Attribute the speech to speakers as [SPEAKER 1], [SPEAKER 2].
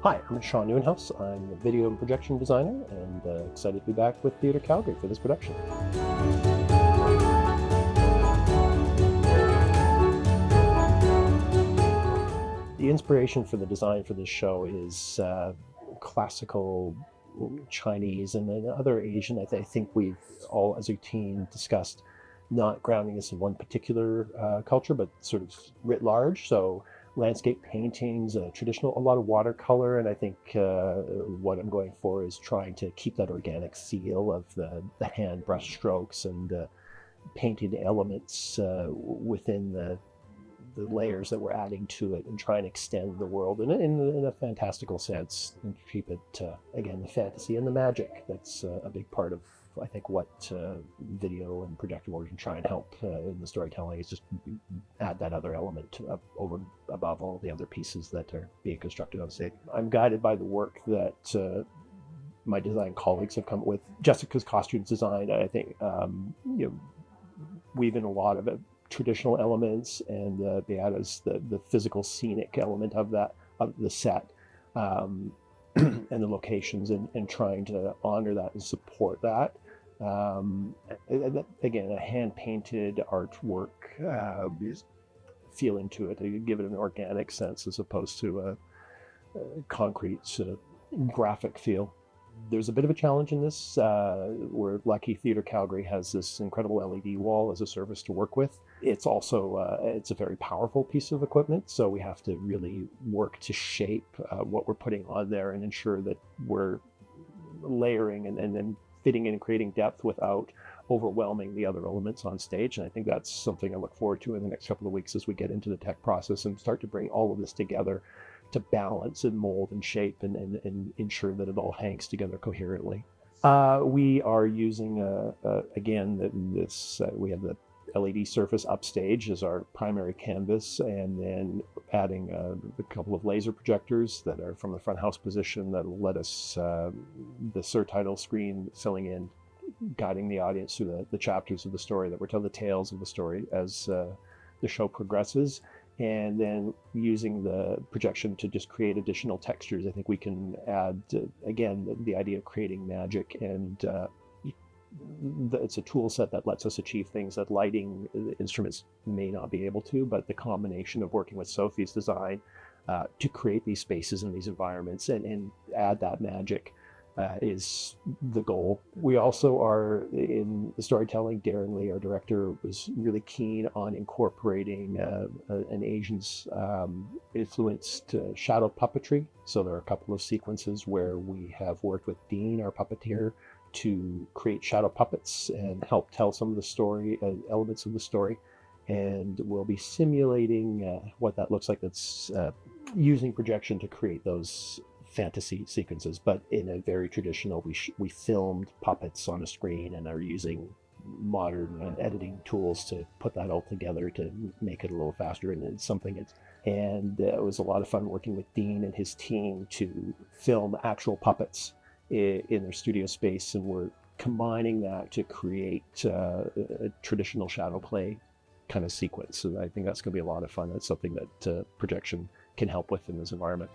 [SPEAKER 1] Hi, I'm Sean Nieuwenhuis. I'm a video and projection designer and excited to be back with Theatre Calgary for this production. The inspiration for the design for this show is classical Chinese and then other Asian. I think we've all, as a team, discussed not grounding this in one particular culture, but sort of writ large. So landscape paintings, traditional, a lot of watercolor, and I think what I'm going for is trying to keep that organic feel of the hand brush strokes and painted elements within the layers that we're adding to it and try and extend the world in a fantastical sense and keep it, again, the fantasy and the magic. That's a big part of, I think, what video and projector work can try and help in the storytelling is just add that other element over above all the other pieces that are being constructed on stage. I'm guided by the work that my design colleagues have come up with. Jessica's costume design, I think, weave in a lot of traditional elements, and Beata's the physical scenic element of that, of the set, and the locations, and trying to honor that and support that. Again, a hand-painted artwork feeling to it, to give it an organic sense as opposed to a concrete graphic feel. There's a bit of a challenge in this. We're lucky Theatre Calgary has this incredible LED wall as a service to work with. It's also, it's a very powerful piece of equipment, so we have to really work to shape what we're putting on there and ensure that we're layering and then fitting in and creating depth without overwhelming the other elements on stage. And I think that's something I look forward to in the next couple of weeks as we get into the tech process and start to bring all of this together to balance and mold and shape and ensure that it all hangs together coherently. We are using, again, we have the LED surface upstage as our primary canvas, and then adding a couple of laser projectors that are from the front house position that will let us, the surtitle screen filling in, guiding the audience through the chapters of the story that we're telling, the tales of the story as the show progresses. And then using the projection to just create additional textures. I think we can add, again, the idea of creating magic, and it's a tool set that lets us achieve things that lighting instruments may not be able to, but the combination of working with Sophie's design to create these spaces and these environments and add that magic is the goal. We also are, in the storytelling, Darren Lee, our director, was really keen on incorporating an Asian's influenced shadow puppetry. So there are a couple of sequences where we have worked with Dean, our puppeteer, to create shadow puppets and help tell some of the story, elements of the story. And we'll be simulating what that looks like. That's using projection to create those fantasy sequences, but in a very traditional, we filmed puppets on a screen and are using modern editing tools to put that all together to make it a little faster. And it's something and it was a lot of fun working with Dean and his team to film actual puppets in their studio space, and we're combining that to create a traditional shadow play kind of sequence. So I think that's going to be a lot of fun. That's something that projection can help with in this environment.